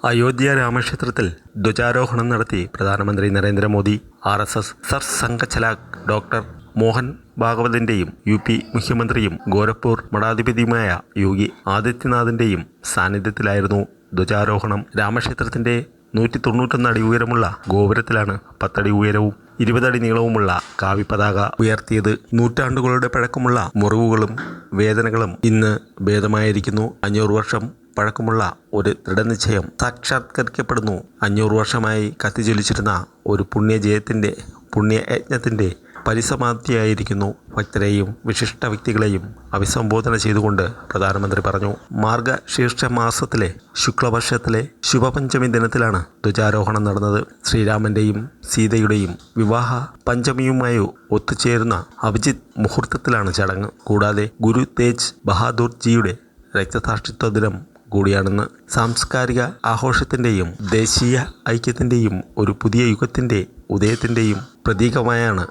അയോധ്യ രാമക്ഷേത്രത്തിൽ ധ്വജാരോഹണം നടത്തി പ്രധാനമന്ത്രി നരേന്ദ്രമോദി. RSS സർസംഘചാലക് ഡോക്ടർ മോഹൻ ഭാഗവതിൻ്റെയും UP മുഖ്യമന്ത്രിയും ഗോരഖ്പൂർ മഠാധിപതിയുമായ യോഗി ആദിത്യനാഥിൻ്റെയും സാന്നിധ്യത്തിലായിരുന്നു ധ്വജാരോഹണം. രാമക്ഷേത്രത്തിൻ്റെ 191 അടി ഉയരമുള്ള ഗോപുരത്തിലാണ് 10 അടി ഉയരവും 20 അടി നീളവുമുള്ള കാവിപ്പതാക ഉയർത്തിയത്. നൂറ്റാണ്ടുകളുടെ പഴക്കമുള്ള മുറിവുകളും വേദനകളും ഇന്ന് ഭേദമായിരിക്കുന്നു. 500 വർഷം പഴക്കമുള്ള ഒരു ദൃഢനിശ്ചയം സാക്ഷാത്കരിക്കപ്പെടുന്നു. 500 വർഷമായി കത്തിജ്വലിച്ചിരുന്ന ഒരു പുണ്യജയത്തിൻ്റെ പുണ്യയജ്ഞത്തിൻ്റെ പരിസമാപ്തിയായിരിക്കുന്നു. ഭക്തരെയും വിശിഷ്ട വ്യക്തികളെയും അഭിസംബോധന ചെയ്തുകൊണ്ട് പ്രധാനമന്ത്രി പറഞ്ഞു. മാർഗശീർഷ മാസത്തിലെ ശുക്ലപക്ഷത്തിലെ ശുഭപഞ്ചമി ദിനത്തിലാണ് ധ്വജാരോഹണം നടന്നത്. ശ്രീരാമൻ്റെയും സീതയുടെയും വിവാഹ പഞ്ചമിയുമായി ഒത്തുചേരുന്ന അഭിജിത്ത് മുഹൂർത്തത്തിലാണ് ചടങ്ങ്. കൂടാതെ ഗുരു തേജ് ബഹാദൂർ ജിയുടെ രക്തസാക്ഷിത്വ ദിനം കൂടിയാണെന്ന്. സാംസ്കാരിക ആഘോഷത്തിൻ്റെയും ദേശീയ ഐക്യത്തിൻ്റെയും ഒരു പുതിയ യുഗത്തിൻ്റെ ഉദയത്തിൻ്റെയും പ്രതീകമായാണ്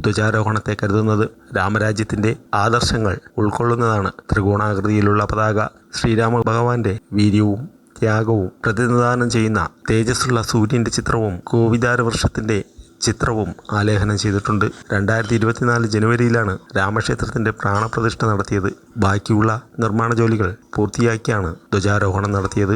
ധ്വജാരോഹണത്തെ കരുതുന്നത്. രാമരാജ്യത്തിൻ്റെ ആദർശങ്ങൾ ഉൾക്കൊള്ളുന്നതാണ് ത്രികോണാകൃതിയിലുള്ള പതാക. ശ്രീരാമ ഭഗവാന്റെ വീര്യവും ത്യാഗവും പ്രതിനിധാനം ചെയ്യുന്ന തേജസ്സുള്ള സൂര്യൻ്റെ ചിത്രവും കോവിതാരവൃക്ഷത്തിൻ്റെ ചിത്രവും ആലേഖനം ചെയ്തിട്ടുണ്ട്. 2024 ജനുവരിയിലാണ് രാമക്ഷേത്രത്തിൻ്റെ പ്രാണപ്രതിഷ്ഠ നടത്തിയത്. ബാക്കിയുള്ള നിർമ്മാണ ജോലികൾ പൂർത്തിയാക്കിയാണ് ധ്വജാരോഹണം നടത്തിയത്.